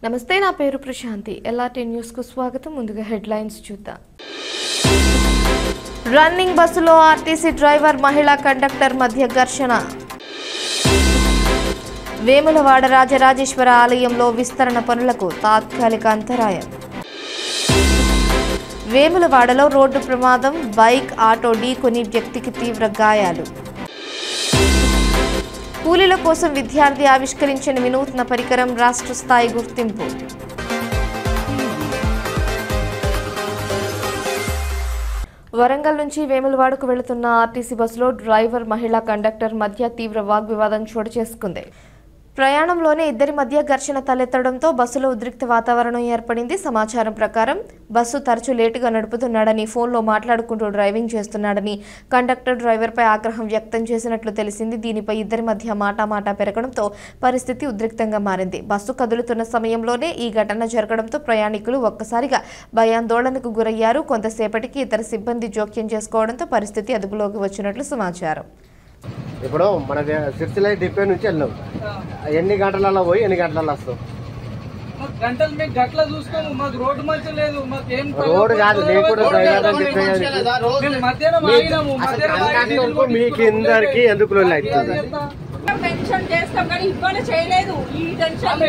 నమస్తే, నా పేరు ప్రశాంతి. ఎల్ఆర్టీ న్యూస్ కు స్వాగతం. ముందుగా హెడ్లైన్స్ చూద్దాం. రన్నింగ్ బస్సులో ఆర్టీసీ డ్రైవర్ మహిళా కండక్టర్ మధ్య ఘర్షణ. వేములవాడ రాజరాజేశ్వర ఆలయంలో విస్తరణ పనులకు తాత్కాలిక అంతరాయం. వేములవాడలో రోడ్డు ప్రమాదం, బైక్ ఆటో ఢీకొని వ్యక్తికి తీవ్ర గాయాలు. కూలీల కోసం విద్యార్థి ఆవిష్కరించిన వినూత్న పరికరం రాష్ట్ర స్థాయి గుర్తింపు. వరంగల్ నుంచి వేములవాడకు వెళుతున్న ఆర్టీసీ బస్సులో డ్రైవర్ మహిళా కండక్టర్ మధ్య తీవ్ర వాగ్వివాదం చోటు చేసుకుంది. ప్రయాణంలోనే ఇద్దరి మధ్య ఘర్షణ తలెత్తడంతో బస్సులో ఉద్రిక్త వాతావరణం ఏర్పడింది. సమాచారం ప్రకారం బస్సు తరచూ లేటుగా నడుపుతున్నాడని, ఫోన్లో మాట్లాడుకుంటూ డ్రైవింగ్ చేస్తున్నాడని కండక్టర్ డ్రైవర్పై ఆగ్రహం వ్యక్తం చేసినట్లు తెలిసింది. దీనిపై ఇద్దరి మధ్య మాటామాటా పెరగడంతో పరిస్థితి ఉద్రిక్తంగా మారింది. బస్సు కదులుతున్న సమయంలోనే ఈ ఘటన జరగడంతో ప్రయాణికులు ఒక్కసారిగా భయాందోళనకు గురయ్యారు. కొంతసేపటికి ఇతర సిబ్బంది జోక్యం చేసుకోవడంతో పరిస్థితి అదుపులోకి వచ్చినట్లు సమాచారం. ఇప్పుడు మన సిరిసిల్ల డిపో నుంచి వెళ్ళాం. ఎన్ని గంటలలో పోయి ఎన్ని గంటలలో వస్తాం? గంటలు మేము గట్ల చూసుకోము. మాకు రోడ్డు మంచి లేదు. మాకు ఏం రోడ్డు కాదు, మీకు ఇందరికి ఎందుకు పెన్షన్ చేస్తాం కానీ ఇబ్బంది చేయలేదు. ఈ టెన్షన్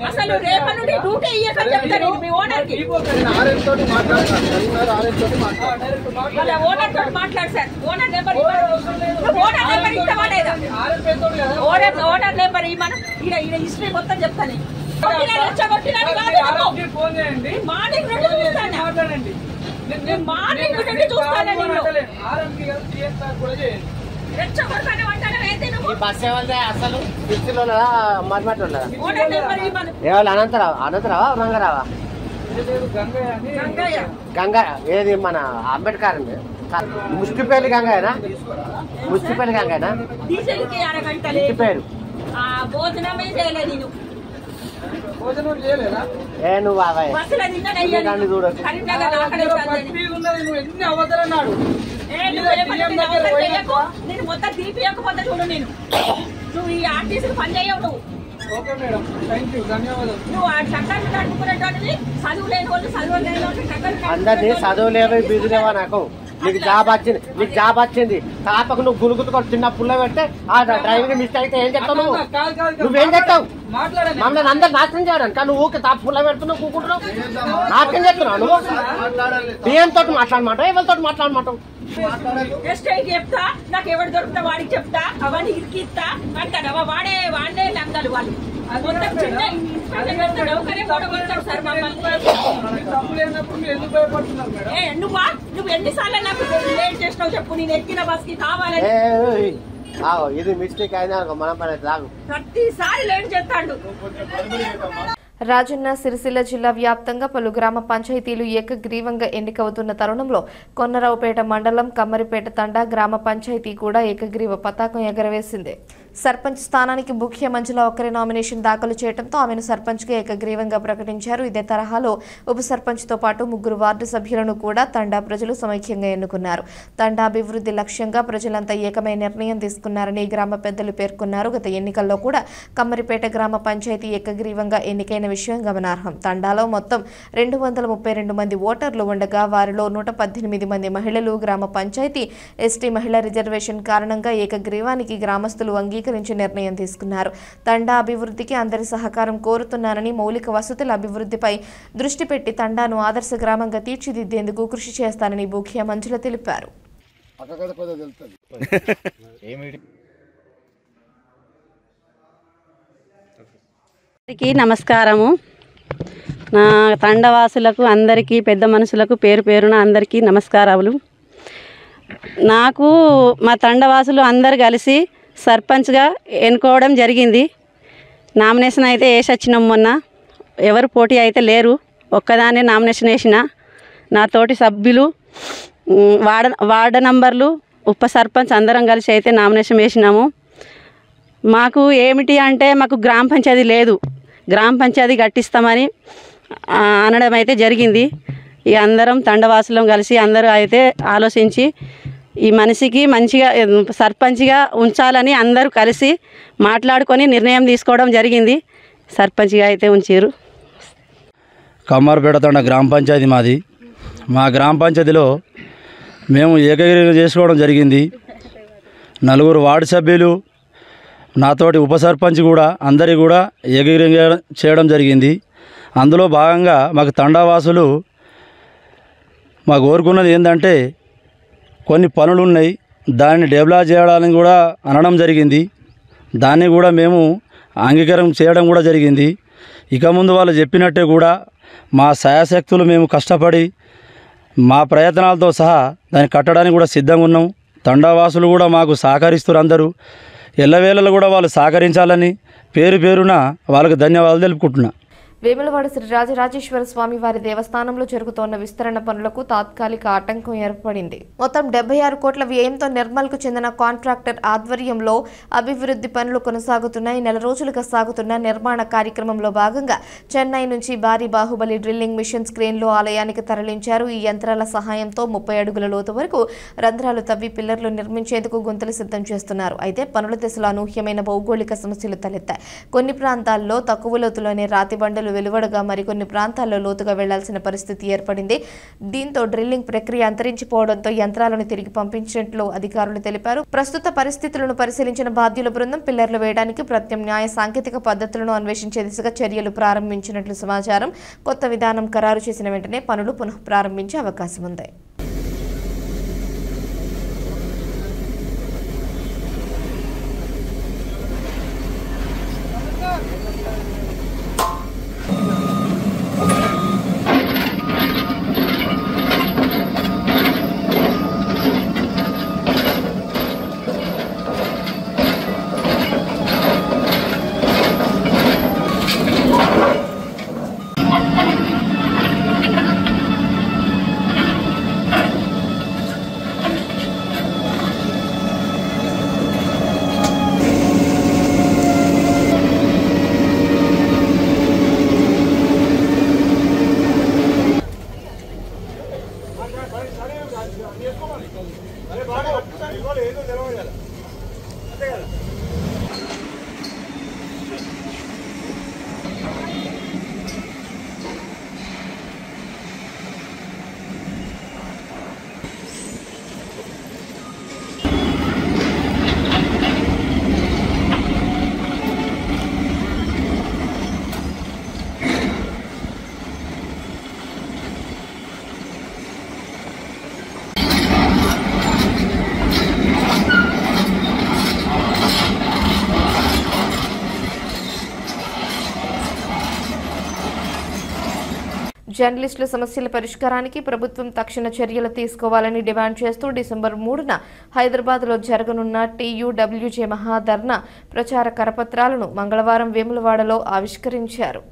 అసలు రేపటి నుండి డ్యూటీ ఇయ్యకని చెప్తాను మీ ఓనర్ కి. ఓనర్ తోటి మాట్లాడు సార్. ఓనర్ నెంబర్ ఇస్తామనేదా? ఓనర్ నెంబర్ ఇవ్వను. ఈడ హిస్టరీ మొత్తం చెప్తాను. ఫోన్ చేయండి, మాట్లాడండి. అనంతరావా రంగరావా గంగా ఏది మన అంబేద్కర్ ముష్టిపల్లి గంగాయనా? ముష్టిపల్లి గంగాయనా? పేరు భోజనమే చేయలేదు నేను. ఏ నువ్వు చూడొచ్చు. నేను మొత్తం తీపియకపోతే చూడు. నేను నువ్వు ఈ ఆర్టీసీ పని చేయవు. నువ్వు నువ్వు చక్కగా నడుపుకునేటువంటిది చదువు లేని వాళ్ళు, చదువు లేని వాళ్ళు అందరినీ చదువు లేవై బిజులేవా? నాకు నీకు జాబ్ వచ్చింది తాపకు నువ్వు గురుగుతుకొని చిన్న పుల్ల పెడితే ఆ డ్రైవింగ్ మిస్టేక్ అయితే ఏం చెప్తావు? నువ్వేం చెప్తావు? మమ్మల్ని అందరు నాశనం చేయడానికి కానీ నువ్వు ఊరికి తాప పుల్ల పెడుతున్నావు, కూకుంటున్నావు, నాశనం చేస్తున్నావు. నువ్వు బియ్యంతో మాట్లాడమంటావు, ఎవరితో మాట్లాడమంటావు? చెప్తా, నాకు ఎవరు దొరుకుతా వాడికి చెప్తా, అవన్నీ ఇరికిస్తా అంటాడు. వాడే లంగాలు వాళ్ళు. నువ్వు ఎన్నిసార్లు నాకు లేట్ చేసినావు చెప్పు. నేను ఎక్కిన బస్ కి కావాలని ఇది మిస్టేక్ అయినా మనం ప్రతిసారి లేట్ చేస్తాడు. రాజన్న సిరిసిల్ల జిల్లా వ్యాప్తంగా పలు గ్రామ పంచాయతీలు ఏకగ్రీవంగా ఎన్నికవుతున్న తరుణంలో కొన్నరావుపేట మండలం కమ్మరిపేట తండా గ్రామ పంచాయతీ కూడా ఏకగ్రీవ పతాకం ఎగరవేసింది. సర్పంచ్ స్థానానికి ముఖ్య మంజుల ఒక్కరే నామినేషన్ దాఖలు చేయడంతో ఆమెను సర్పంచ్గా ఏకగ్రీవంగా ప్రకటించారు. ఇదే తరహాలో ఉప సర్పంచ్తో పాటు 3 వార్డు సభ్యులను కూడా తండా ప్రజలు సమైక్యంగా ఎన్నుకున్నారు. తండా అభివృద్ధి లక్ష్యంగా ప్రజలంతా ఏకమైన నిర్ణయం తీసుకున్నారని గ్రామ పెద్దలు పేర్కొన్నారు. గత ఎన్నికల్లో కూడా కమ్మరిపేట గ్రామ పంచాయతీ ఏకగ్రీవంగా ఎన్నికైన విషయం గమనార్హం. తండాలో మొత్తం 232 మంది ఓటర్లు ఉండగా వారిలో 118 మంది మహిళలు. గ్రామ పంచాయతీ ఎస్టీ మహిళా రిజర్వేషన్ కారణంగా ఏకగ్రీవానికి గ్రామస్తులు అంగీకరించి నిర్ణయం తీసుకున్నారు. తండా అభివృద్ధికి అందరి సహకారం కోరుతున్నానని, మౌలిక వసతుల అభివృద్ధిపై దృష్టి పెట్టి తండాను ఆదర్శ గ్రామంగా తీర్చిదిద్దేందుకు కృషి చేస్తానని ముఖ్య మంజుల తెలిపారు. నమస్కారము. నా తండవాసులకు అందరికీ, పెద్ద మనుషులకు పేరు పేరున అందరికీ నమస్కారాలు. నాకు మా తండవాసులు అందరు కలిసి సర్పంచ్గా ఎన్నుకోవడం జరిగింది. నామినేషన్ అయితే వేసొచ్చినాం. మొన్న ఎవరు పోటీ అయితే లేరు, ఒక్కదాన్నే నామినేషన్ వేసిన. నా తోటి సభ్యులు, వార్డు నంబర్లు, ఉప సర్పంచ్ అందరం కలిసి అయితే నామినేషన్ వేసినాము. మాకు ఏమిటి అంటే మాకు గ్రామ పంచాయతీ లేదు, గ్రామ పంచాయతీ కట్టిస్తామని అనడం అయితే జరిగింది. ఈ అందరం తండవాసులం కలిసి అందరూ అయితే ఆలోచించి ఈ మనిషికి మంచిగా సర్పంచ్గా ఉంచాలని అందరూ కలిసి మాట్లాడుకొని నిర్ణయం తీసుకోవడం జరిగింది. సర్పంచ్గా అయితే ఉంచారు. కమ్మరిపేట తండ గ్రామ పంచాయతీ మాది. మా గ్రామ పంచాయతీలో మేము ఏకగ్రీవం చేసుకోవడం జరిగింది. 4 వార్డు సభ్యులు నాతోటి ఉప సర్పంచ్ కూడా అందరి కూడా ఏకగ్రీవం చేయడం జరిగింది. అందులో భాగంగా మాకు తండావాసులు మాకు కోరుకున్నది ఏంటంటే కొన్ని పనులు ఉన్నాయి, దాన్ని డెవలప్ చేయడానికి కూడా అనడం జరిగింది. దాన్ని కూడా మేము అంగీకారం చేయడం కూడా జరిగింది. ఇక ముందు వాళ్ళు చెప్పినట్టే కూడా మా శాయశక్తులు మేము కష్టపడి మా ప్రయత్నాలతో సహా దాన్ని కట్టడానికి కూడా సిద్ధంగా ఉన్నాం. తండావాసులు కూడా మాకు సహకరిస్తారు. అందరూ ఎల్లవేళలు కూడా వాళ్ళు సహకరించాలని పేరున వాళ్ళకు ధన్యవాదాలు తెలుపుకుంటున్నా. వేములవాడ శ్రీ రాజరాజేశ్వర స్వామి వారి దేవస్థానంలో జరుగుతోన్న విస్తరణ పనులకు తాత్కాలిక ఆటంకం ఏర్పడింది. మొత్తం 76 కోట్ల వ్యయంతో నిర్మల్కు చెందిన కాంట్రాక్టర్ ఆధ్వర్యంలో అభివృద్ధి పనులు కొనసాగుతున్నాయి. 4 రోజులుగా సాగుతున్న నిర్మాణ కార్యక్రమంలో భాగంగా చెన్నై నుంచి భారీ బాహుబలి డ్రిల్లింగ్ మిషన్ క్రేన్లు ఆలయానికి తరలించారు. ఈ యంత్రాల సహాయంతో 30 అడుగుల లోతు వరకు రంధ్రాలు తవ్వి పిల్లర్లు నిర్మించేందుకు గుంతలు సిద్ధం చేస్తున్నారు. అయితే పనుల దశలో అనూహ్యమైన భౌగోళిక సమస్యలు తలెత్తాయి. కొన్ని ప్రాంతాల్లో తక్కువ లోతులోనే రాతి బండలు వెలువడగా మరికొన్ని ప్రాంతాల్లో లోతుగా వెళ్లాల్సిన పరిస్థితి ఏర్పడింది. దీంతో డ్రిల్లింగ్ ప్రక్రియ అంతరించిపోవడంతో యంత్రాలను తిరిగి పంపించినట్లు అధికారులు తెలిపారు. ప్రస్తుత పరిస్థితులను పరిశీలించిన బాధ్యుల బృందం పిల్లర్లు వేయడానికి ప్రత్యామ్నాయ సాంకేతిక పద్ధతులను అన్వేషించే దిశగా చర్యలు ప్రారంభించినట్లు సమాచారం. కొత్త విధానం ఖరారు చేసిన వెంటనే పనులు పునః ప్రారంభించే అవకాశం ఉంది. జర్నలిస్టుల సమస్యల పరిష్కారానికి ప్రభుత్వం తక్షణ చర్యలు తీసుకోవాలని డిమాండ్ చేస్తూ డిసెంబర్ 3న హైదరాబాద్లో జరగనున్న TUWJ మహాధర్నా ప్రచార కరపత్రాలను మంగళవారం వేములవాడలో ఆవిష్కరించారు.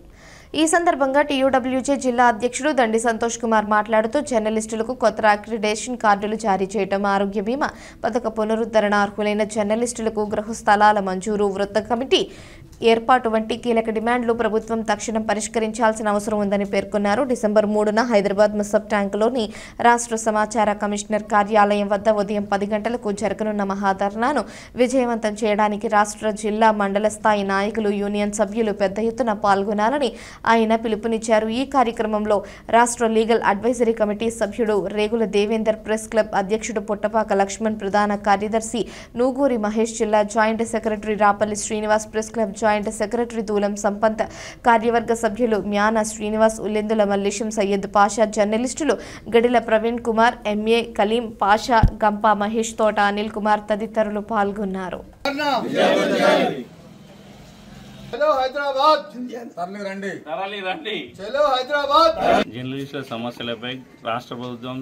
ఈ సందర్భంగా TUWJ జిల్లా అధ్యక్షుడు దండి సంతోష్ కుమార్ మాట్లాడుతూ జర్నలిస్టులకు కొత్త అక్రిడేషన్ కార్డులు జారీ చేయడం, ఆరోగ్య బీమా పథక పునరుద్ధరణ, అర్హులైన జర్నలిస్టులకు గృహ స్థలాల మంజూరు, వృత్త కమిటీ ఏర్పాటు వంటి కీలక డిమాండ్లు ప్రభుత్వం తక్షణం పరిష్కరించాల్సిన అవసరం ఉందని పేర్కొన్నారు. డిసెంబర్ 3న హైదరాబాద్ ముసబ్ ట్యాంకులోని రాష్ట్ర సమాచార కమిషనర్ కార్యాలయం వద్ద ఉదయం 10 గంటలకు జరగనున్న మహాధర్నాను విజయవంతం చేయడానికి రాష్ట్ర, జిల్లా, మండల స్థాయి నాయకులు, యూనియన్ సభ్యులు పెద్ద ఎత్తున పాల్గొనాలని ఆయన పిలుపునిచ్చారు. ఈ కార్యక్రమంలో రాష్ట్ర లీగల్ అడ్వైజరీ కమిటీ సభ్యుడు రేగుల దేవేందర్, ప్రెస్ క్లబ్ అధ్యక్షుడు పుట్టపాక లక్ష్మణ్, ప్రధాన కార్యదర్శి నూగూరి మహేష్, జిల్లా joint secretary Rapalli Srinivas, press club joint secretary Dulam Sampath, కార్యవర్గ సభ్యులు మ్యాన శ్రీనివాస్, ఉల్లెందుల మల్లేశం, సయ్యద్ పాషా, జర్నలిస్టులు గడిల ప్రవీణ్ కుమార్, MA కలీం పాషా, గంపా మహేష్, తోట అనిల్ కుమార్ తదితరులు పాల్గొన్నారు. జర్నలిస్టుల సమస్యలపై రాష్ట్ర ప్రభుత్వం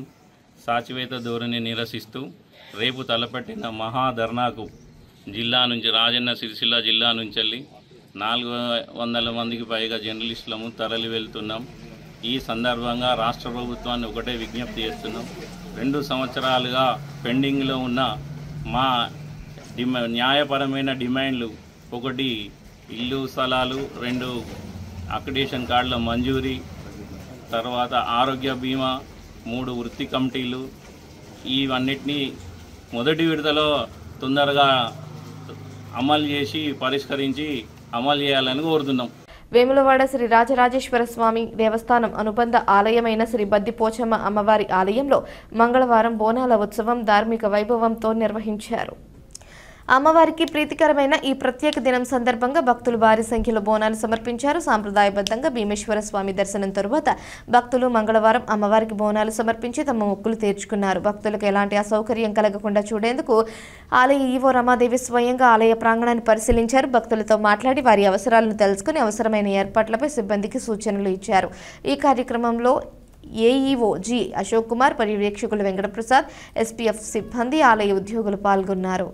సాచివేత ధోరణి నిరసిస్తూ రేపు తలపెట్టిన మహాధర్నాకు జిల్లా నుంచి, రాజన్న సిరిసిల్ల జిల్లా నుంచి 400 మందికి పైగా జర్నలిస్టులము తరలి వెళ్తున్నాం. ఈ సందర్భంగా రాష్ట్ర ప్రభుత్వాన్ని ఒకటే విజ్ఞప్తి చేస్తున్నాం. 2 సంవత్సరాలుగా పెండింగ్లో ఉన్న మా న్యాయపరమైన డిమాండ్లు, 1 ఇల్లు స్థలాలు, 2 అక్రిడేషన్ కార్డుల మంజూరీ, తర్వాత ఆరోగ్య బీమా, 3 వృత్తి కమిటీలు, ఇవన్నిటినీ మొదటి విడతలో తొందరగా అమలు చేసి పరిష్కరించి అమలు చేయాలని కోరుతున్నాం. వేములవాడ శ్రీ రాజరాజేశ్వర స్వామి దేవస్థానం అనుబంధ ఆలయమైన శ్రీ బద్ది పోచమ్మ అమ్మవారి ఆలయంలో మంగళవారం బోనాల ఉత్సవం ధార్మిక వైభవంతో నిర్వహించారు. అమ్మవారికి ప్రీతికరమైన ఈ ప్రత్యేక దినం సందర్భంగా భక్తులు భారీ సంఖ్యలో బోనాలు సమర్పించారు. సాంప్రదాయబద్ధంగా భీమేశ్వర స్వామి దర్శనం తరువాత భక్తులు మంగళవారం అమ్మవారికి బోనాలు సమర్పించి తమ మొక్కులు తీర్చుకున్నారు. భక్తులకు ఎలాంటి అసౌకర్యం కలగకుండా చూడేందుకు ఆలయ ఈవో రమాదేవి స్వయంగా ఆలయ ప్రాంగణాన్ని పరిశీలించారు. భక్తులతో మాట్లాడి వారి అవసరాలను తెలుసుకుని అవసరమైన ఏర్పాట్లపై సిబ్బందికి సూచనలు ఇచ్చారు. ఈ కార్యక్రమంలో ఏఈఓ జి అశోక్ కుమార్, పర్యవేక్షకులు వెంకటప్రసాద్, ఎస్పీఎఫ్ సిబ్బంది, ఆలయ ఉద్యోగులు పాల్గొన్నారు.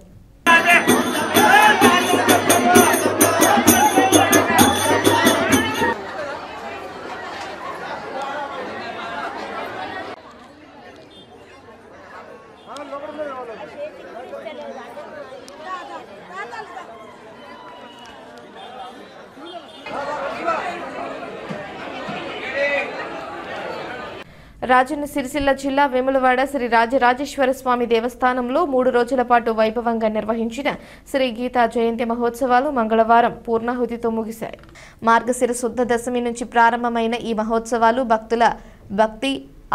రాజన్న సిరిసిల్ల జిల్లా వేములవాడ శ్రీ రాజరాజేశ్వర స్వామి దేవస్థానంలో 3 రోజుల పాటు వైభవంగా నిర్వహించిన శ్రీ గీతా జయంతి మహోత్సవాలు మంగళవారం పూర్ణాహుతితో ముగిశాయి. మార్గశిర శుద్ధ దశమి నుంచి ప్రారంభమైన ఈ మహోత్సవాలు భక్తుల భక్తి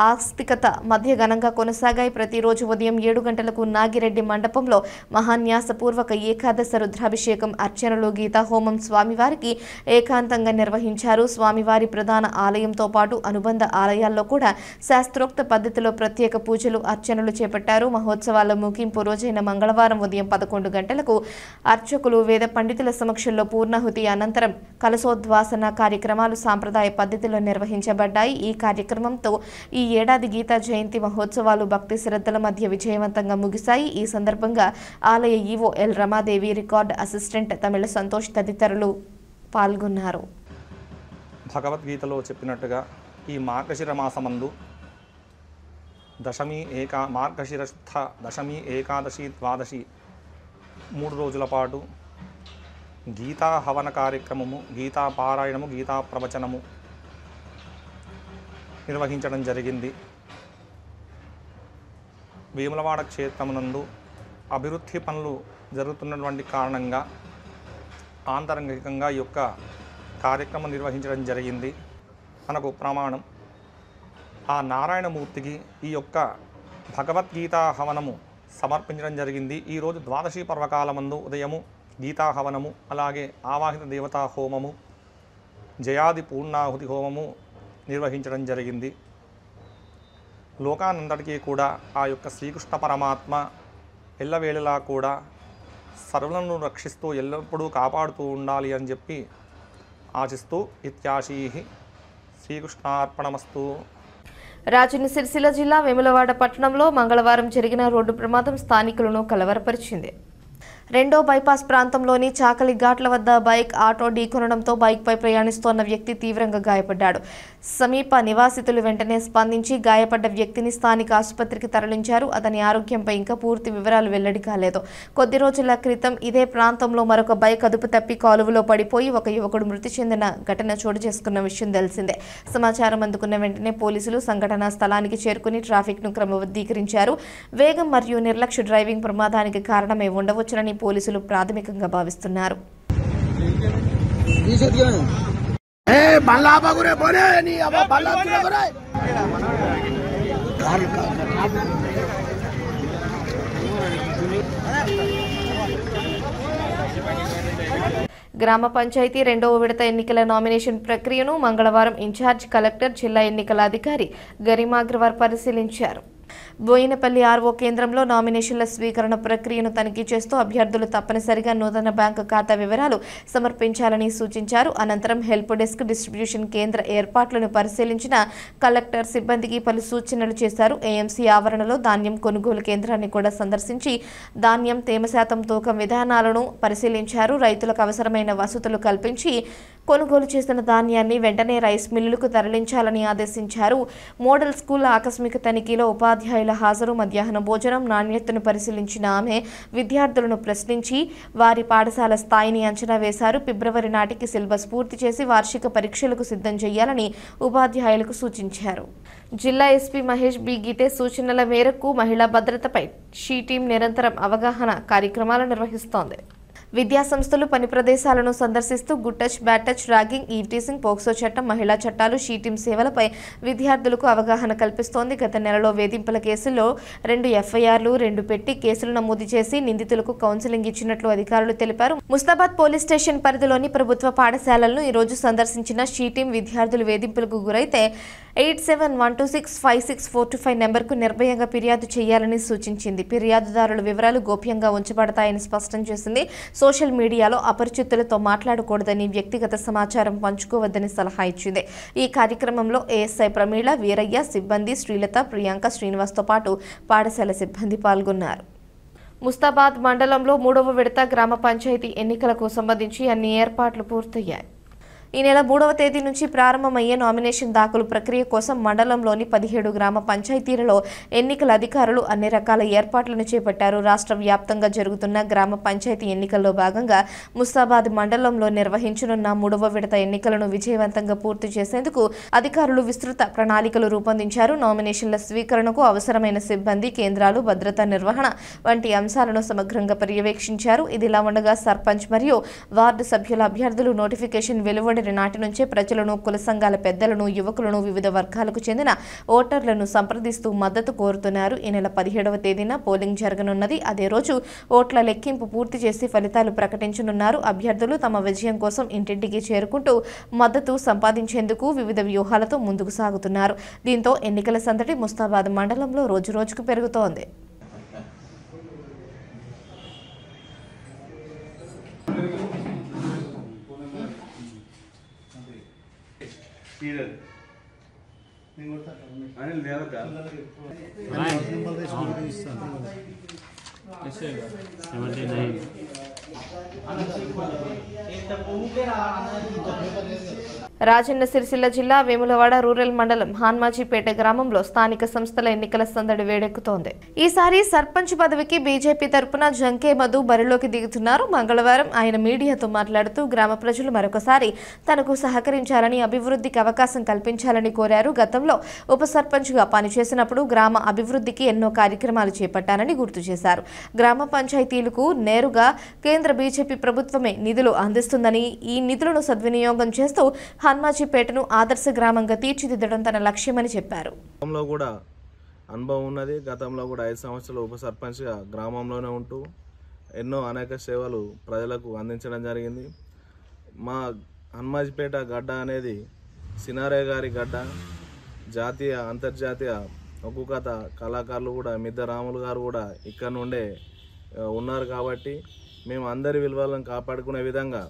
ఆస్తికత మధ్య ఘనంగా కొనసాగాయి. ప్రతిరోజు ఉదయం 7 గంటలకు నాగిరెడ్డి మండపంలో మహాన్యాసపూర్వక ఏకాదశ రుద్రాభిషేకం, అర్చనలు, గీతా హోమం స్వామివారికి ఏకాంతంగా నిర్వహించారు. స్వామివారి ప్రధాన ఆలయంతో పాటు అనుబంధ ఆలయాల్లో కూడా శాస్త్రోక్త పద్ధతిలో ప్రత్యేక పూజలు, అర్చనలు చేపట్టారు. మహోత్సవాల ముగింపు రోజైన మంగళవారం ఉదయం 11 గంటలకు అర్చకులు, వేద పండితుల సమక్షంలో పూర్ణాహుతి అనంతరం కలశోద్వాసన కార్యక్రమాలు సాంప్రదాయ పద్ధతిలో నిర్వహించబడ్డాయి. ఈ కార్యక్రమంతో ఈ ఏడాది గీతా జయంతి మహోత్సవాలు భక్తి శ్రద్ధల మధ్య విజయవంతంగా ముగిశాయి. ఈ సందర్భంగా ఆలయ EO L Ramadevi, record assistant Tamil Santosh తదితరులు పాల్గొన్నారు. భగవద్గీతలో చెప్పినట్టుగా ఈ మార్గశిర మాసమందు మార్గశిర శుద్ధ దశమి, ఏకాదశి, ద్వాదశి 3 రోజుల పాటు గీతా హవన కార్యక్రమము, గీతా పారాయణము, గీతా ప్రవచనము నిర్వహించడం జరిగింది. వేములవాడ క్షేత్రమునందు అభివృద్ధి పనులు జరుగుతున్నటువంటి కారణంగా ఆంతరంగికంగా ఈ యొక్క కార్యక్రమం నిర్వహించడం జరిగింది. మనకు ప్రమాణం ఆ నారాయణమూర్తికి ఈ యొక్క భగవద్గీతా హవనము సమర్పించడం జరిగింది. ఈరోజు ద్వాదశి పర్వకాలమందు ఉదయము గీతా హవనము, అలాగే ఆవాహిత దేవతా హోమము, జయాది పూర్ణాహుతి హోమము నిర్వహించడం జరిగింది. లోకానందరికీ కూడా ఆ యొక్క శ్రీకృష్ణ పరమాత్మ ఎల్లవేళలా కూడా సర్వులను రక్షిస్తూ ఎల్లప్పుడూ కాపాడుతూ ఉండాలి అని చెప్పి ఆశిస్తూ ఇత్యాశీహి శ్రీకృష్ణార్పణమస్తు. రాజన్న సిరిసిల్ల జిల్లా వేములవాడ పట్టణంలో మంగళవారం జరిగిన రోడ్డు ప్రమాదం స్థానికులను కలవరపరిచింది. రెండో బైపాస్ ప్రాంతంలోని చాకలి ఘాట్ల వద్ద బైక్ ఆటో ఢీకొనడంతో బైక్పై ప్రయాణిస్తోన్న వ్యక్తి తీవ్రంగా గాయపడ్డాడు. సమీప నివాసితులు వెంటనే స్పందించి గాయపడ్డ వ్యక్తిని స్థానిక ఆసుపత్రికి తరలించారు. అతని ఆరోగ్యంపై ఇంకా పూర్తి వివరాలు వెల్లడి కాలేదు. కొద్ది రోజుల క్రితం ఇదే ప్రాంతంలో మరొక బైక్ అదుపు తప్పి కాలువలో పడిపోయి ఒక యువకుడు మృతి చెందిన ఘటన చోటు చేసుకున్న విషయం తెలిసిందే. సమాచారం అందుకున్న వెంటనే పోలీసులు సంఘటనా స్థలానికి చేరుకుని ట్రాఫిక్ను క్రమబద్ధీకరించారు. వేగం మరియు నిర్లక్ష్య డ్రైవింగ్ ప్రమాదానికి కారణమై ఉండవచ్చునని పోలీసులు ప్రాథమికంగా భావిస్తున్నారు. గ్రామ పంచాయతీ రెండవ విడత ఎన్నికల నామినేషన్ ప్రక్రియను మంగళవారం ఇన్ఛార్జ్ కలెక్టర్, జిల్లా ఎన్నికల అధికారి గరిమా అగ్రవాల్ పరిశీలించారు. బోయినపల్లి ఆర్ఓ కేంద్రంలో నామినేషన్ల స్వీకరణ ప్రక్రియను తనిఖీ చేస్తూ అభ్యర్థులు తప్పనిసరిగా నూతన బ్యాంకు ఖాతా వివరాలు సమర్పించాలని సూచించారు. అనంతరం హెల్ప్ డెస్క్, డిస్ట్రిబ్యూషన్ కేంద్ర ఏర్పాట్లను పరిశీలించిన కలెక్టర్ సిబ్బందికి పలు సూచనలు చేశారు. ఏఎంసీ ఆవరణలో ధాన్యం కొనుగోలు కేంద్రాన్ని కూడా సందర్శించి ధాన్యం తేమ శాతం, తూకం విధానాలను పరిశీలించారు. రైతులకు అవసరమైన వసతులు కల్పించి కొనుగోలు చేసిన ధాన్యాన్ని వెంటనే రైస్ మిల్లులకు తరలించాలని ఆదేశించారు. మోడల్ స్కూల్ ఆకస్మిక తనిఖీలో ఉపాధ్యాయుల హాజరు, మధ్యాహ్న భోజనం నాణ్యతను పరిశీలించిన ఆమె విద్యార్థులను ప్రశ్నించి వారి పాఠశాల స్థాయిని అంచనా వేశారు. ఫిబ్రవరి నాటికి సిలబస్ పూర్తి చేసి వార్షిక పరీక్షలకు సిద్ధం చేయాలని ఉపాధ్యాయులకు సూచించారు. జిల్లా ఎస్పీ మహేష్ బి గీతే సూచనల మేరకు మహిళా భద్రతపై షీ టీం నిరంతరం అవగాహన కార్యక్రమాలు నిర్వహిస్తోంది. విద్యా సంస్థలు పని ప్రదేశాలను సందర్శిస్తూ good touch, bad touch, ragging, eve teasing, POCSO చట్టం, మహిళా చట్టాలు, షీ టీం సేవలపై విద్యార్థులకు అవగాహన కల్పిస్తోంది. గత నెలలో వేధింపుల కేసుల్లో 2 ఎఫ్ఐఆర్లు, 2 పెట్టి కేసులు నమోదు చేసి నిందితులకు కౌన్సిలింగ్ ఇచ్చినట్లు అధికారులు తెలిపారు. ముస్తాబాద్ పోలీస్ స్టేషన్ పరిధిలోని ప్రభుత్వ పాఠశాలలను ఈ రోజు సందర్శించిన షీ టీం విద్యార్థులు వేధింపులకు గురైతే 8712656425 నెంబర్కు నిర్భయంగా ఫిర్యాదు చేయాలని సూచించింది. ఫిర్యాదుదారుల వివరాలు గోప్యంగా ఉంచబడతాయని స్పష్టం చేసింది. సోషల్ మీడియాలో అపరిచితులతో మాట్లాడకూడదని, వ్యక్తిగత సమాచారం పంచుకోవద్దని సలహా ఇచ్చింది. ఈ కార్యక్రమంలో ఏఎస్ఐ ప్రమీళ, వీరయ్య, సిబ్బంది శ్రీలత, ప్రియాంక, శ్రీనివాస్తో పాటు పాఠశాల సిబ్బంది పాల్గొన్నారు. ముస్తాబాద్ మండలంలో 3వ విడత గ్రామ పంచాయతీ ఎన్నికలకు సంబంధించి అన్ని ఏర్పాట్లు పూర్తయ్యాయి. ఈ నెల 3వ తేదీ నుంచి ప్రారంభమయ్యే నామినేషన్ దాఖలు ప్రక్రియ కోసం మండలంలోని 17 గ్రామ పంచాయతీలలో ఎన్నికల అధికారులు అన్ని రకాల ఏర్పాట్లను చేపట్టారు. రాష్ట్ర వ్యాప్తంగా జరుగుతున్న గ్రామ పంచాయతీ ఎన్నికల్లో భాగంగా ముస్తాబాద్ మండలంలో నిర్వహించనున్న 3వ విడత ఎన్నికలను విజయవంతంగా పూర్తి చేసేందుకు అధికారులు విస్తృత ప్రణాళికలు రూపొందించారు. నామినేషన్ల స్వీకరణకు అవసరమైన సిబ్బంది, కేంద్రాలు, భద్రతా నిర్వహణ వంటి అంశాలను సమగ్రంగా పర్యవేక్షించారు. ఇదిలా ఉండగా సర్పంచ్ మరియు వార్డు సభ్యుల అభ్యర్థులు నోటిఫికేషన్ వెలువడి నాటి నుంచే ప్రజలను, కుల సంఘాల పెద్దలను, యువకులను, వివిధ వర్గాలకు చెందిన ఓటర్లను సంప్రదిస్తూ మద్దతు కోరుతున్నారు. ఈ నెల 17వ తేదీన పోలింగ్ జరగనున్నది. అదే రోజు ఓట్ల లెక్కింపు పూర్తి చేసి ఫలితాలు ప్రకటించనున్నారు. అభ్యర్థులు తమ విజయం కోసం ఇంటింటికి చేరుకుంటూ మద్దతు సంపాదించేందుకు వివిధ వ్యూహాలతో ముందుకు సాగుతున్నారు. దీంతో ఎన్నికల సందడి ముస్తాబాద్ మండలంలో రోజురోజుకు పెరుగుతోంది. రాజన్న సిరిసిల్ల జిల్లా వేములవాడ రూరల్ మండలం హాన్మాజీపేట గ్రామంలో స్థానిక సంస్థల ఎన్నికల సందడి వేడెక్కుతోంది. ఈసారి సర్పంచ్ పదవికి బీజేపీ తరపున జంకే మధు బరిలోకి దిగుతున్నారు. మంగళవారం ఆయన మీడియాతో మాట్లాడుతూ గ్రామ ప్రజలు మరొకసారి తనకు సహకరించాలని, అభివృద్ధికి అవకాశం కల్పించాలని కోరారు. గతంలో ఉప సర్పంచ్గా పనిచేసినప్పుడు గ్రామ అభివృద్ధికి ఎన్నో కార్యక్రమాలు చేపట్టానని గుర్తు చేశారు. గ్రామ పంచాయతీలకు నేరుగా కేంద్ర బీజేపీ ప్రభుత్వమే నిధులు అందిస్తుందని, ఈ నిధులను సద్వినియోగం చేస్తూ హన్మాజీపేటను ఆదర్శ గ్రామంగా తీర్చిదిద్దడం తన లక్ష్యమని చెప్పారు. గతంలో కూడా అనుభవం ఉన్నది. గతంలో కూడా 5 సంవత్సరాలు ఉప సర్పంచ్గా గ్రామంలోనే ఉంటూ ఎన్నో అనేక సేవలు ప్రజలకు అందించడం జరిగింది. మా హన్మాజీపేట గడ్డ అనేది సినారయ్య గారి గడ్డ. జాతీయ, అంతర్జాతీయ ఒక్కొక్క కళాకారులు కూడా, మిద్ద రాములు గారు కూడా ఇక్కడ నుండే ఉన్నారు. కాబట్టి మేము అందరి విలువలను కాపాడుకునే విధంగా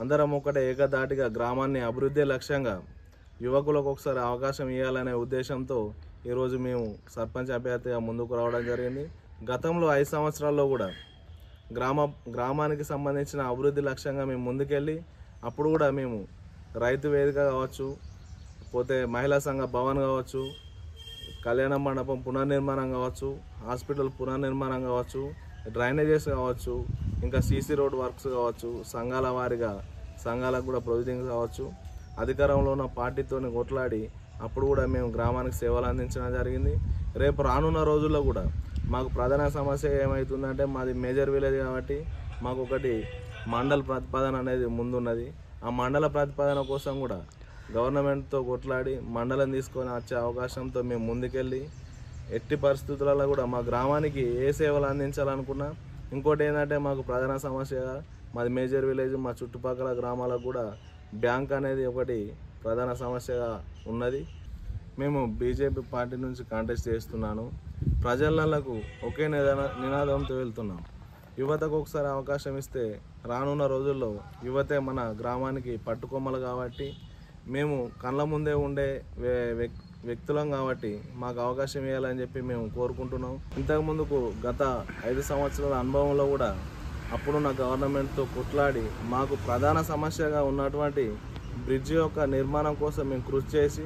అందరం ఒకటే ఏకదాటిగా గ్రామాన్ని అభివృద్ధి లక్ష్యంగా యువకులకు ఒకసారి అవకాశం ఇవ్వాలనే ఉద్దేశంతో ఈరోజు మేము సర్పంచ్ అభ్యర్థిగా ముందుకు రావడం జరిగింది. గతంలో 5 సంవత్సరాల్లో కూడా గ్రామానికి సంబంధించిన అభివృద్ధి లక్ష్యంగా మేము ముందుకెళ్ళి అప్పుడు కూడా మేము రైతు వేదిక కావచ్చు, పోతే మహిళా సంఘ భవన్ కావచ్చు, కళ్యాణ మండపం పునర్నిర్మాణం కావచ్చు, హాస్పిటల్ పునర్నిర్మాణం కావచ్చు, డ్రైనేజెస్ కావచ్చు, ఇంకా సీసీ రోడ్ వర్క్స్ కావచ్చు, సంఘాల వారిగా సంఘాలకు కూడా ప్రొసీడింగ్ కావచ్చు, అధికారంలో ఉన్న పార్టీతో కొట్లాడి అప్పుడు కూడా మేము గ్రామానికి సేవలు అందించడం జరిగింది. రేపు రానున్న రోజుల్లో కూడా మాకు ప్రధాన సమస్య ఏమవుతుందంటే, మాది మేజర్ విలేజ్ కాబట్టి మాకు ఒకటి మండల ప్రతిపాదన అనేది ముందున్నది. ఆ మండల ప్రతిపాదన కోసం కూడా గవర్నమెంట్తో కొట్లాడి మండలం తీసుకొని వచ్చే అవకాశంతో మేము ముందుకెళ్ళి ఎట్టి పరిస్థితులలో కూడా మా గ్రామానికి ఏ సేవలు అందించాలనుకున్నా. ఇంకోటి ఏంటంటే, మాకు ప్రధాన సమస్య మాది మేజర్ విలేజ్, మా చుట్టుపక్కల గ్రామాలకు కూడా బ్యాంక్ అనేది ఒకటి ప్రధాన సమస్యగా ఉన్నది. మేము బీజేపీ పార్టీ నుంచి కాంటెస్ట్ చేస్తున్నాను. ప్రజలకు ఒకే నినాదంతో వెళ్తున్నాం. యువతకు ఒకసారి అవకాశం ఇస్తే రానున్న రోజుల్లో యువతే మన గ్రామానికి పట్టుకొమ్మలు కాబట్టి మేము కళ్ళ ముందే ఉండే వ్యక్తులం కాబట్టి మాకు అవకాశం ఇవ్వాలని చెప్పి మేము కోరుకుంటున్నాం. ఇంతకుముందుకు గత 5 సంవత్సరాల అనుభవంలో కూడా అప్పుడున్న గవర్నమెంట్తో కొట్లాడి మాకు ప్రధాన సమస్యగా ఉన్నటువంటి బ్రిడ్జ్ యొక్క నిర్మాణం కోసం మేము కృషి చేసి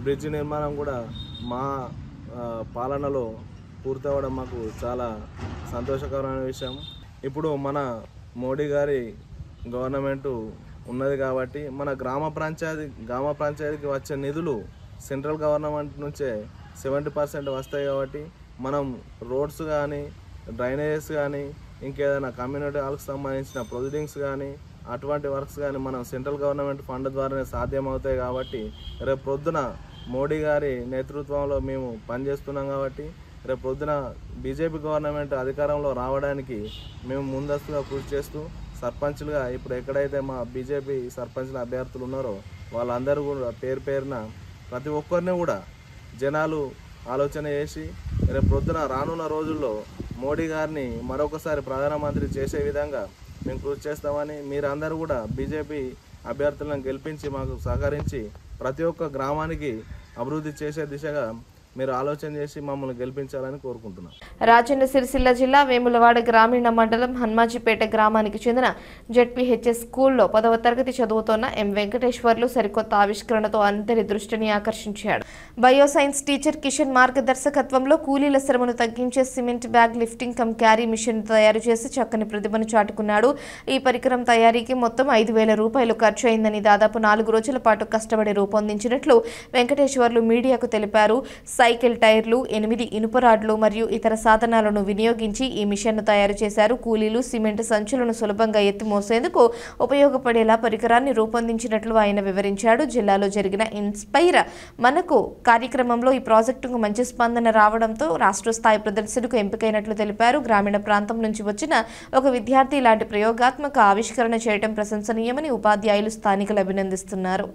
బ్రిడ్జ్ నిర్మాణం కూడా మా పాలనలో పూర్తవడం మాకు చాలా సంతోషకరమైన విషయం. ఇప్పుడు మన మోడీ గారి గవర్నమెంటు ఉన్నది కాబట్టి మన గ్రామ పంచాయతీకి వచ్చే నిధులు సెంట్రల్ గవర్నమెంట్ నుంచే 70% వస్తాయి కాబట్టి మనం రోడ్స్ కానీ డ్రైనేజెస్ కానీ ఇంకేదైనా కమ్యూనిటీ హాల్కి సంబంధించిన ప్రొసీడింగ్స్ కానీ అటువంటి వర్క్స్ కానీ మనం సెంట్రల్ గవర్నమెంట్ ఫండ్ ద్వారానే సాధ్యమవుతాయి కాబట్టి రేపు పొద్దున మోడీ గారి నేతృత్వంలో మేము పనిచేస్తున్నాం కాబట్టి రేపు పొద్దున బీజేపీ గవర్నమెంట్ అధికారంలో రావడానికి మేము ముందస్తుగా కృషి చేస్తూ సర్పంచ్లుగా ఇప్పుడు ఎక్కడైతే మా బీజేపీ సర్పంచ్ల అభ్యర్థులు ఉన్నారో వాళ్ళందరూ కూడా పేరున ప్రతి ఒక్కరిని కూడా జనాలు ఆలోచన చేసి రేపు పొద్దున రానున్న రోజుల్లో మోడీ గారిని మరొకసారి ప్రధానమంత్రి చేసే విధంగా మేము కృషి చేస్తామని మీరందరూ కూడా బీజేపీ అభ్యర్థులను గెలిపించి మాకు సహకరించి ప్రతి ఒక్క గ్రామానికి అభివృద్ధి చేసే దిశగా మీరు ఆలోచన చేసి మమ్మల్ని గెలిపించాలని కోరుకుంటున్నాం. రాజన్న సిరిసిల్ల జిల్లా వేములవాడ గ్రామీణ మండలం హన్మాజీపేట గ్రామానికి చెందిన జెడ్పీహెచ్ఎస్ స్కూల్లో 10వ తరగతి చదువుతోన్న ఎం వెంకటేశ్వర్లు సరికొత్త ఆవిష్కరణతో అందరి దృష్టిని ఆకర్షించాడు. బయోసైన్స్ టీచర్ కిషన్ మార్గదర్శకత్వంలో కూలీల శ్రమను తగ్గించే cement bag lifting cum carry machine తయారు చేసి చక్కని ప్రతిభను చాటుకున్నాడు. ఈ పరికరం తయారీకి మొత్తం 5,000 రూపాయలు ఖర్చు అయిందని దాదాపు 4 రోజుల పాటు కష్టపడి రూపొందించినట్లు వెంకటేశ్వర్లు మీడియాకు తెలిపారు. సైకిల్ టైర్లు, 8 ఇనుప రాడ్లు మరియు ఇతర సాధనాలను వినియోగించి ఈ మిషన్ను తయారు చేశారు. కూలీలు సిమెంట్ సంచులను సులభంగా ఎత్తి మోసేందుకు ఉపయోగపడేలా పరికరాన్ని రూపొందించినట్లు ఆయన వివరించాడు. జిల్లాలో జరిగిన ఇన్స్పైర్ మనకు కార్యక్రమంలో ఈ ప్రాజెక్టుకు మంచి స్పందన రావడంతో రాష్ట్ర స్థాయి ప్రదర్శనకు ఎంపికైనట్లు తెలిపారు. గ్రామీణ ప్రాంతం నుంచి వచ్చిన ఒక విద్యార్థి ఇలాంటి ప్రయోగాత్మక ఆవిష్కరణ చేయడం ప్రశంసనీయమని ఉపాధ్యాయులు, స్థానికులు అభినందిస్తున్నారు.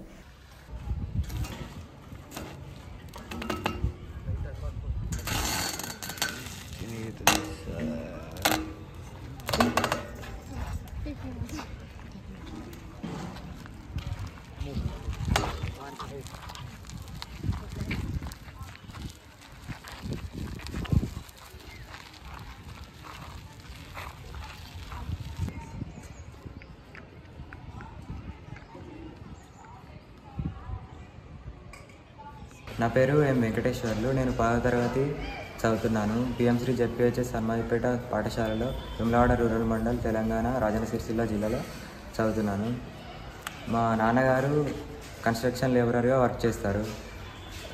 నా పేరు ఎం వెంకటేశ్వర్లు. నేను 10వ తరగతి చదువుతున్నాను. పిఎం శ్రీ జెడ్పీహెచ్ఎస్ హన్మాజీపేట పాఠశాలలో వేములవాడ రూరల్ మండల్, తెలంగాణ, రాజన్న సిరిసిల్ల జిల్లాలో చదువుతున్నాను. మా నాన్నగారు కన్స్ట్రక్షన్ లేబరర్గా వర్క్ చేస్తారు.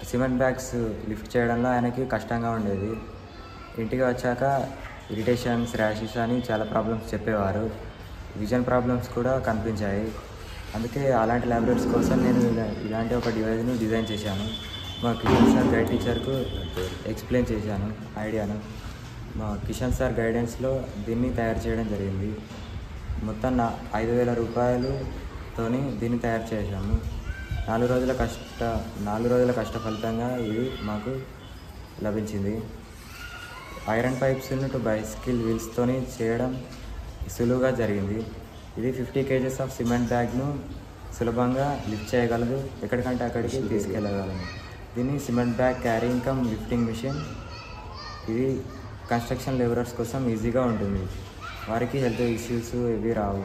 సిమెంట్ బ్యాగ్స్ లిఫ్ట్ చేయడంలో ఆయనకి కష్టంగా ఉండేది. ఇంటికి వచ్చాక ఇరిటేషన్స్, ర్యాషెస్ అని చాలా ప్రాబ్లమ్స్ చెప్పేవారు. విజన్ ప్రాబ్లమ్స్ కూడా కనిపించాయి. అందుకే అలాంటి ల్యాబరేటరీస్ కోసం నేను ఇలాంటి ఒక డివైస్ని డిజైన్ చేశాను. మా కిషన్ సార్ గైడ్ టీచర్కు ఎక్స్ప్లెయిన్ చేశాను ఐడియాను. మా కిషన్ సార్ గైడెన్స్లో దీన్ని తయారు చేయడం జరిగింది. మొత్తం 5,000 రూపాయలతోని దీన్ని తయారు చేశాము. 4 రోజుల కష్ట ఫలితంగా ఇది మాకు లభించింది. ఐరన్ పైప్స్ను టు బైసికిల్ వీల్స్తోని చేయడం సులువుగా జరిగింది. ఇది 50 kgs ఆఫ్ సిమెంట్ బ్యాగ్ను సులభంగా లిఫ్ట్ చేయగలదు, ఎక్కడికంటే అక్కడికి తీసుకెళ్ళగలము. దీన్ని cement bag carrying cum lifting machine. ఇది కన్స్ట్రక్షన్ లేబరర్స్ కోసం ఈజీగా ఉంటుంది. వారికి హెల్త్ ఇష్యూస్ ఇవి రావు,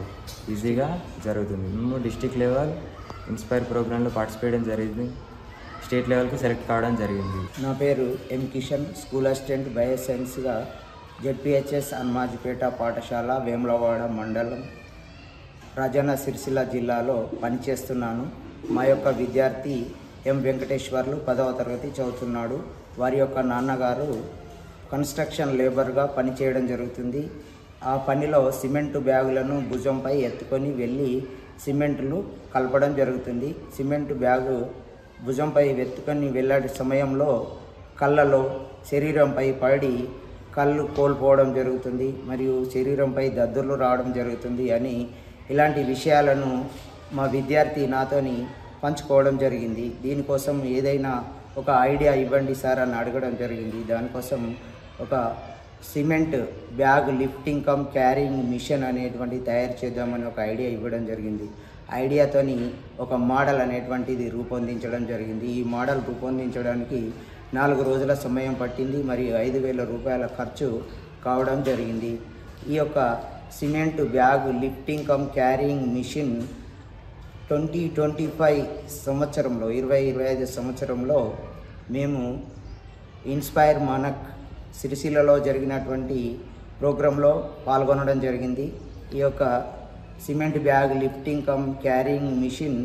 ఈజీగా జరుగుతుంది. మేము డిస్ట్రిక్ట్ లెవెల్ ఇన్స్పైర్ ప్రోగ్రాంలో పార్టిసిపేట్ చేయడం జరిగింది. స్టేట్ లెవెల్కు సెలెక్ట్ కావడం జరిగింది. నా పేరు ఎం కిషన్, స్కూల్ అసిస్టెంట్ బయోసైన్స్గా జెడ్పీహెచ్ఎస్ హన్మాజీపేట పాఠశాల, వేములవాడ మండలం, రాజన్న సిరిసిల్ల జిల్లాలో పనిచేస్తున్నాను. మా యొక్క విద్యార్థి ఎం వెంకటేశ్వర్లు 10వ తరగతి చదువుతున్నాడు. వారి యొక్క నాన్నగారు కన్స్ట్రక్షన్ లేబర్గా పనిచేయడం జరుగుతుంది. ఆ పనిలో సిమెంటు బ్యాగులను భుజంపై ఎత్తుకొని వెళ్ళి సిమెంట్లు కలపడం జరుగుతుంది. సిమెంటు బ్యాగు భుజంపై ఎత్తుకొని వెళ్ళే సమయంలో కళ్ళలో శరీరంపై పడి కళ్ళు కోల్పోవడం జరుగుతుంది మరియు శరీరంపై దద్దుర్లు రావడం జరుగుతుంది అని ఇలాంటి విషయాలను మా విద్యార్థి నాతోని పంచుకోవడం జరిగింది. దీనికోసం ఏదైనా ఒక ఐడియా ఇవ్వండి సార్ అని అడగడం జరిగింది. దానికోసం ఒక cement bag lifting cum carrying machine అనేటువంటిది తయారు చేద్దామని ఒక ఐడియా ఇవ్వడం జరిగింది. ఐడియాతోని ఒక మోడల్ అనేటువంటిది రూపొందించడం జరిగింది. ఈ మోడల్ రూపొందించడానికి 4 రోజుల సమయం పట్టింది మరియు 5,000 రూపాయల ఖర్చు కావడం జరిగింది. ఈ యొక్క cement bag lifting cum carrying machine 2025 సంవత్సరంలో 2025 సంవత్సరంలో మేము ఇన్స్పైర్ మనక్ సిరిసిల్లలో జరిగినటువంటి ప్రోగ్రాంలో పాల్గొనడం జరిగింది. ఈ యొక్క cement bag lifting cum carrying machine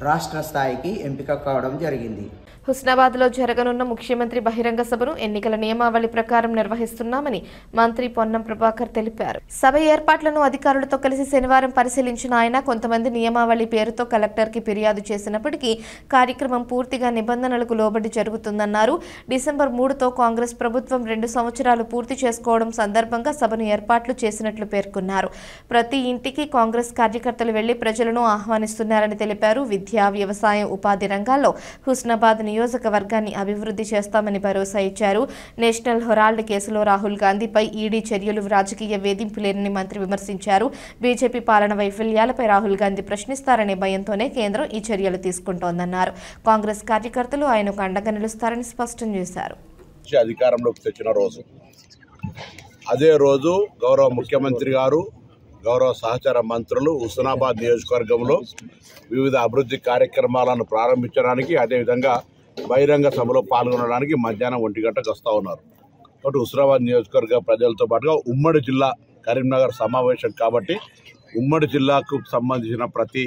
రాష్ట్ర స్థాయికి ఎంపిక కావడం జరిగింది. హుస్నాబాద్లో జరగనున్న ముఖ్యమంత్రి బహిరంగ సభను ఎన్నికల నియమావళి ప్రకారం నిర్వహిస్తున్నామని మంత్రి పొన్నం ప్రభాకర్ తెలిపారు. సభ ఏర్పాట్లను అధికారులతో కలిసి శనివారం పరిశీలించిన ఆయన కొంతమంది నియమావళి పేరుతో కలెక్టర్కి ఫిర్యాదు చేసినప్పటికీ కార్యక్రమం పూర్తిగా నిబంధనలకు లోబడి జరుగుతుందన్నారు. డిసెంబర్ 3తో కాంగ్రెస్ ప్రభుత్వం 2 సంవత్సరాలు పూర్తి చేసుకోవడం సందర్భంగా సభను ఏర్పాట్లు చేసినట్లు పేర్కొన్నారు. ప్రతి ఇంటికి కాంగ్రెస్ కార్యకర్తలు వెళ్లి ప్రజలను ఆహ్వానిస్తున్నారని తెలిపారు. విద్య, వ్యవసాయం, ఉపాధి రంగాల్లో హుస్నాబాద్ నియోజకవర్గాన్ని అభివృద్ధి చేస్తామని భరోసా ఇచ్చారు. నేషనల్ హెరాల్డ్ కేసులో రాహుల్ గాంధీపై ఈడీ చర్యలు రాజకీయ వేధింపులేనని మంత్రి విమర్శించారు. బీజేపీ పాలన వైఫల్యాలపై రాహుల్ గాంధీ ప్రశ్నిస్తారనే భయంతోనే కేంద్రం ఈ చర్యలు తీసుకుంటోందన్నారు. కాంగ్రెస్ కార్యకర్తలు ఆయనకు అండగా నిలుస్తారని స్పష్టం చేశారు. అధికారంలోకి తెచ్చిన రోజు అదే రోజు గౌరవ ముఖ్యమంత్రి గారు, గౌరవ సహచర మంత్రులు హుస్నాబాద్ నియోజకవర్గంలో వివిధ అభివృద్ధి కార్యక్రమాలను ప్రారంభించడానికి, అదేవిధంగా బహిరంగ సభలో పాల్గొనడానికి మధ్యాహ్నం 1 గంటకు వస్తూ ఉన్నారు. కాబట్టి హుస్నాబాద్ నియోజకవర్గ ప్రజలతో పాటుగా ఉమ్మడి జిల్లా కరీంనగర్ సమావేశం కాబట్టి ఉమ్మడి జిల్లాకు సంబంధించిన ప్రతి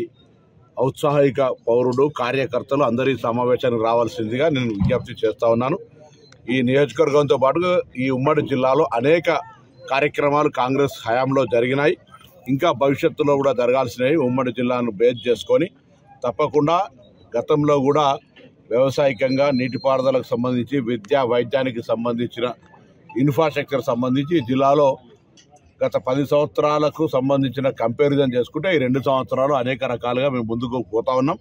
ఔత్సాహిక పౌరుడు, కార్యకర్తలు అందరి సమావేశానికి రావాల్సిందిగా నేను విజ్ఞప్తి చేస్తూ ఉన్నాను. ఈ నియోజకవర్గంతో పాటుగా ఈ ఉమ్మడి జిల్లాలో అనేక కార్యక్రమాలు కాంగ్రెస్ హయాంలో జరిగినాయి, ఇంకా భవిష్యత్తులో కూడా జరగాల్సినవి. ఉమ్మడి జిల్లాను బేస్ చేసుకొని తప్పకుండా గతంలో కూడా వ్యవసాయకంగా, నీటిపారుదలకు సంబంధించి, విద్యా వైద్యానికి సంబంధించిన ఇన్ఫ్రాస్ట్రక్చర్ సంబంధించి జిల్లాలో గత 10 సంవత్సరాలకు సంబంధించిన కంపారిజన్ చేసుకుంటే ఈ 2 సంవత్సరాలు అనేక రకాలుగా మేము ముందుకు పోతా ఉన్నాం.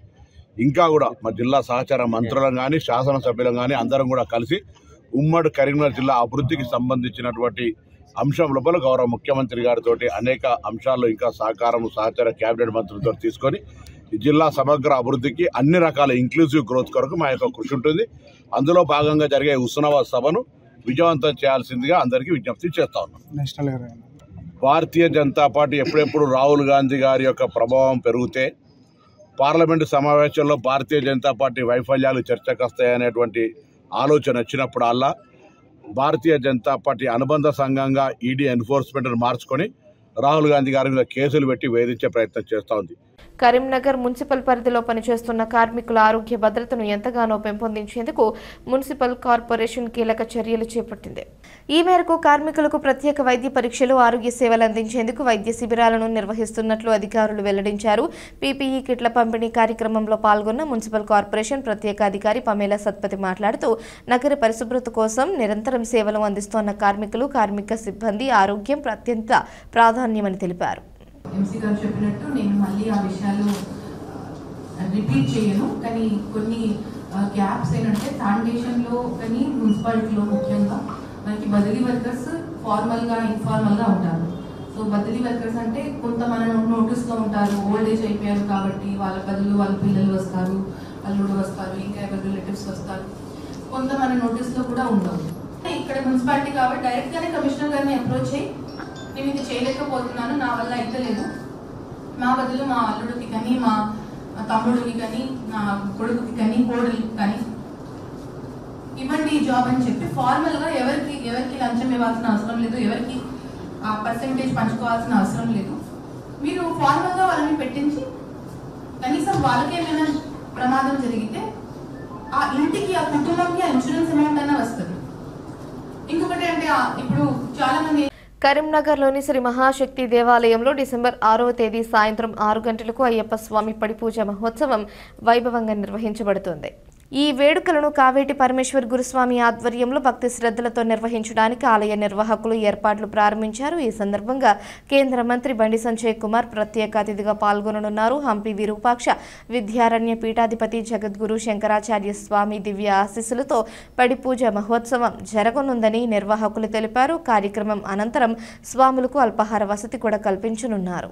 ఇంకా కూడా మా జిల్లా సహచార మంత్రులను కానీ, శాసనసభ్యులను కానీ అందరం కూడా కలిసి ఉమ్మడి కరీంనగర్ జిల్లా అభివృద్ధికి సంబంధించినటువంటి అంశం లోపల గౌరవ ముఖ్యమంత్రి గారితో అనేక అంశాల్లో ఇంకా సహచార కేబినెట్ మంత్రులతో తీసుకొని ఈ జిల్లా సమగ్ర అభివృద్ధికి అన్ని రకాల ఇంక్లూజివ్ గ్రోత్ కొరకు మా యొక్క కృషి ఉంటుంది. అందులో భాగంగా జరిగే హుస్నాబాద్ సభను విజయవంతం చేయాల్సిందిగా అందరికీ విజ్ఞప్తి చేస్తా ఉన్నాం. భారతీయ జనతా పార్టీ ఎప్పుడెప్పుడు రాహుల్ గాంధీ గారి యొక్క ప్రభావం పెరిగితే పార్లమెంటు సమావేశంలో భారతీయ జనతా పార్టీ వైఫల్యాలు చర్చకు వస్తాయనేటువంటి ఆలోచన వచ్చినప్పుడల్లా భారతీయ జనతా పార్టీ అనుబంధ సంఘంగా ఈడీ ఎన్ఫోర్స్మెంట్ను మార్చుకొని రాహుల్ గాంధీ గారి మీద కేసులు పెట్టి వేధించే ప్రయత్నం చేస్తూ ఉంది. కరీంనగర్ మున్సిపల్ పరిధిలో పనిచేస్తున్న కార్మికుల ఆరోగ్య భద్రతను ఎంతగానో పెంపొందించేందుకు మున్సిపల్ కార్పొరేషన్ కీలక చర్యలు చేపట్టింది. ఈ మేరకు కార్మికులకు ప్రత్యేక వైద్య పరీక్షలు, ఆరోగ్య సేవలు అందించేందుకు వైద్య శిబిరాలను నిర్వహిస్తున్నట్లు అధికారులు వెల్లడించారు. పీపీఈ కిట్ల పంపిణీ కార్యక్రమంలో పాల్గొన్న మున్సిపల్ కార్పొరేషన్ ప్రత్యేక అధికారి పమేలా సత్పతి మాట్లాడుతూ నగర పరిశుభ్రత కోసం నిరంతరం సేవలు అందిస్తున్న కార్మికులు, కార్మిక సిబ్బంది ఆరోగ్యం అత్యంత ప్రాధాన్యమని తెలిపారు. ఎంసీ గారు చెప్పినట్టు నేను మళ్ళీ ఆ విషయాలు రిపీట్ చేయను, కానీ కొన్ని గ్యాప్స్ ఏంటంటే శానిటేషన్లో కానీ మున్సిపాలిటీలో ముఖ్యంగా మనకి బదిలీ వర్కర్స్ ఫార్మల్గా, ఇన్ఫార్మల్గా ఉంటారు. సో బదిలీ వర్కర్స్ అంటే కొంత మన నోటీస్లో ఉంటారు, ఓల్డ్ ఏజ్ అయిపోయారు కాబట్టి వాళ్ళ బదులు వాళ్ళ పిల్లలు వస్తారు, అల్లుడు వస్తారు, ఇంకా ఎవరి రిలేటివ్స్ వస్తారు, కొంత మన నోటీస్లో కూడా ఉండవు. ఇక్కడ మున్సిపాలిటీ కాబట్టి డైరెక్ట్గానే కమిషనర్ గారిని అప్రోచ్ అయ్యి నేను ఇది చేయలేకపోతున్నాను, నా వల్ల అయితే లేదు, మా బదులు మా అల్లుడికి కానీ, మా తమ్ముడికి కానీ, నా కొడుకుకి కానీ, కోడలికి కానీ ఇవ్వండి ఈ జాబ్ అని చెప్పి ఫార్మల్గా ఎవరికి లంచం ఇవ్వాల్సిన అవసరం లేదు, ఎవరికి ఆ పర్సెంటేజ్ పంచుకోవాల్సిన అవసరం లేదు. మీరు ఫార్మల్గా వాళ్ళని పెట్టించి కనీసం వాళ్ళకి ఏమైనా ప్రమాదం జరిగితే ఆ ఇంటికి, ఆ కుటుంబంకి ఆ ఇన్సూరెన్స్ అమౌంట్ అయినా వస్తుంది. ఇంకొకటి అంటే ఇప్పుడు చాలా మంది కరీంనగర్లోని శ్రీ మహాశక్తి దేవాలయంలో డిసెంబర్ 6వ తేదీ సాయంత్రం 6 గంటలకు అయ్యప్ప స్వామి పడిపూజ మహోత్సవం వైభవంగా నిర్వహించబడుతోంది. ఈ వేడుకలను కావేటి పరమేశ్వర్ గురుస్వామి ఆధ్వర్యంలో భక్తి శ్రద్ధలతో నిర్వహించడానికి ఆలయ నిర్వాహకులు ఏర్పాట్లు ప్రారంభించారు. ఈ సందర్భంగా కేంద్ర మంత్రి బండి సంజయ్ కుమార్ ప్రత్యేక అతిథిగా పాల్గొననున్నారు. హంపి విరూపాక్ష విద్యారణ్య పీఠాధిపతి జగద్గురు శంకరాచార్య స్వామి దివ్య ఆశీస్సులతో పడిపూజ మహోత్సవం జరగనుందని నిర్వాహకులు తెలిపారు. కార్యక్రమం అనంతరం స్వాములకు అల్పాహార వసతి కూడా కల్పించనున్నారు.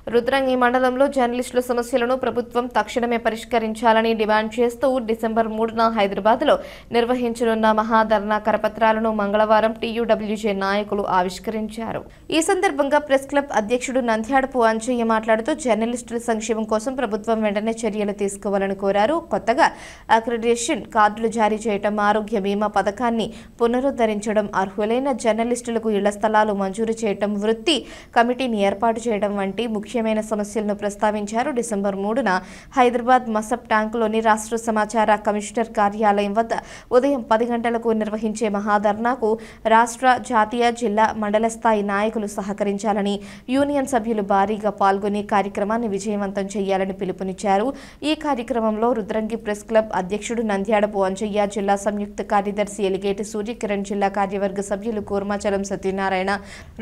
రుద్రంగి మండలంలో జర్నలిస్టుల సమస్యలను ప్రభుత్వం తక్షణమే పరిష్కరించాలని డిమాండ్ చేస్తూ డిసెంబర్ 3న హైదరాబాద్లో నిర్వహించనున్న మహాధర్నా కరపత్రాలను మంగళవారం టీయూడబ్ల్యూజే నాయకులు ఆవిష్కరించారు. ఈ సందర్భంగా ప్రెస్ క్లబ్ అధ్యక్షుడు నంద్యాడపు అంజయ్య మాట్లాడుతూ జర్నలిస్టుల సంక్షేమం కోసం ప్రభుత్వం వెంటనే చర్యలు తీసుకోవాలని కోరారు. కొత్తగా అక్రిడిటేషన్ కార్డులు జారీ చేయడం, ఆరోగ్య బీమా పథకాన్ని పునరుద్ధరించడం, అర్హులైన జర్నలిస్టులకు ఇళ్ల స్థలాలు మంజూరు చేయడం, వృత్తి కమిటీని ఏర్పాటు చేయడం వంటి ముఖ్యమైన సమస్యలను ప్రస్తావించారు. డిసెంబర్ 3న హైదరాబాద్ మసబ్ ట్యాంకులోని రాష్ట్ర సమాచార కమిషనర్ కార్యాలయం వద్ద ఉదయం 10 గంటలకు నిర్వహించే మహాధర్నాకు రాష్ట్ర, జాతీయ, జిల్లా, మండల స్థాయి నాయకులు సహకరించాలని, యూనియన్ సభ్యులు భారీగా పాల్గొని కార్యక్రమాన్ని విజయవంతం చేయాలని పిలుపునిచ్చారు. ఈ కార్యక్రమంలో రుద్రంగి ప్రెస్ క్లబ్ అధ్యక్షుడు నంద్యాడపు అంజయ్య, జిల్లా సంయుక్త కార్యదర్శి ఎలిగేటి సూర్యకిరణ్, జిల్లా కార్యవర్గ సభ్యులు కూర్మాచలం సత్యనారాయణ,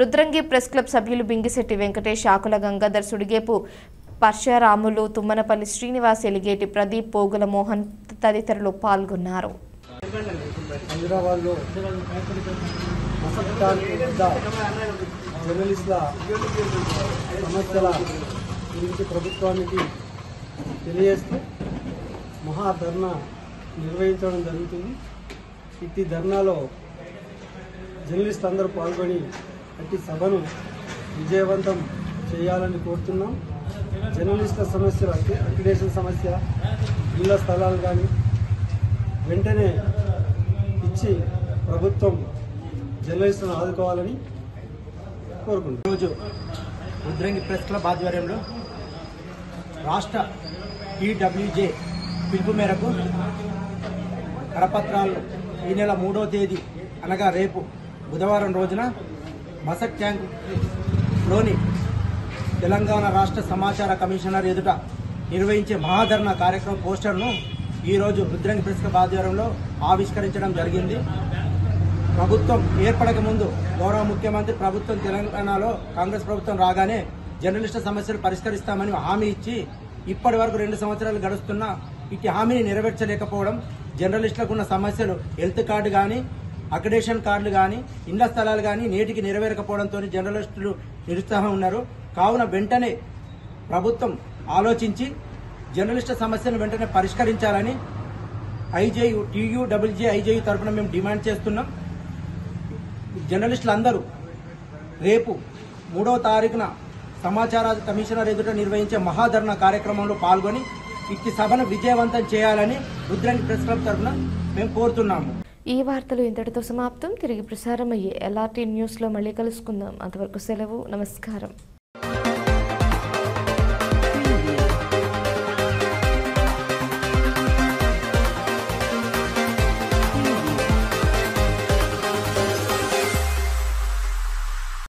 రుద్రంగి ప్రెస్ క్లబ్ సభ్యులు బింగిశెట్టి వెంకటేష్, ఆకుల గంగాధర్, సుడిగేపు పర్షరాములు, తుమ్మనపల్లి శ్రీనివాస్, ఎలిగేటి ప్రదీప్, పోగుల మోహన్ తదితరులు పాల్గొన్నారు. హైదరాబాద్లో మసబ్ ట్యాంక్ వద్ద జర్నలిస్టుల సమస్యల గురించి ప్రభుత్వానికి తెలియజేస్తూ మహాధర్నా నిర్వహించడం జరుగుతుంది. ఇట్టి ధర్నాలో జర్నలిస్టులు అందరూ పాల్గొని అట్టి సభను విజయవంతం చేయాలని కోరుతున్నాం. జర్నలిస్టుల సమస్యలు, అక్రిడిటేషన్ సమస్య, ఇళ్ల స్థలాలు కానీ వెంటనే ఇచ్చి ప్రభుత్వం జర్నలిస్టులను ఆదుకోవాలని కోరుకుంటున్నాం. ఈరోజు రుద్రంగి ప్రెస్ క్లబ్ ఆధ్వర్యంలో రాష్ట్ర టీడబ్ల్యూజే పిలుపు మేరకు కరపత్రాలు ఈ నెల 3వ తేదీ అనగా రేపు బుధవారం రోజున మసక్ ట్యాంక్లోని తెలంగాణ రాష్ట్ర సమాచార కమిషనర్ ఎదుట నిర్వహించే మహాధర్నా కార్యక్రమం పోస్టర్ను ఈరోజు రుద్రంగి ప్రెస్ క్లబ్ ఆధ్వర్యంలో ఆవిష్కరించడం జరిగింది. ప్రభుత్వం ఏర్పడక ముందు గౌరవ ముఖ్యమంత్రి ప్రభుత్వం తెలంగాణలో కాంగ్రెస్ ప్రభుత్వం రాగానే జర్నలిస్టుల సమస్యలు పరిష్కరిస్తామని హామీ ఇచ్చి ఇప్పటి వరకు 2 సంవత్సరాలు గడుస్తున్నా ఇట్టి హామీని నెరవేర్చలేకపోవడం, జర్నలిస్టులకు ఉన్న సమస్యలు హెల్త్ కార్డు కానీ, అక్రిడిటేషన్ కార్డులు కానీ, ఇండ్ల స్థలాలు కానీ నేటికి నెరవేరకపోవడంతో జర్నలిస్టులు నిరుత్సాహం ఉన్నారు. కావున వెంటనే ప్రభుత్వం ఆలోచించి జర్నలిస్టుల సమస్యను వెంటనే పరిష్కరించాలని టీయూడబ్ల్యూజే ఐజేయు తరఫున మేము డిమాండ్ చేస్తున్నాం. జర్నలిస్టులందరూ రేపు 3వ తారీఖున సమాచార కమిషనర్ ఎదుట నిర్వహించే మహాధర్నా కార్యక్రమంలో పాల్గొని ఇట్టి సభను విజయవంతం చేయాలని రుద్రంగి ప్రెస్ క్లబ్ తరఫున మేము కోరుతున్నాము. ఈ వార్తలు ఇంతటితో సమాప్తం. తిరిగి ప్రసారం అయ్యే LRT న్యూస్లో మళ్ళీ కలుసుకుందాం. అంతవరకు సెలవు. నమస్కారం.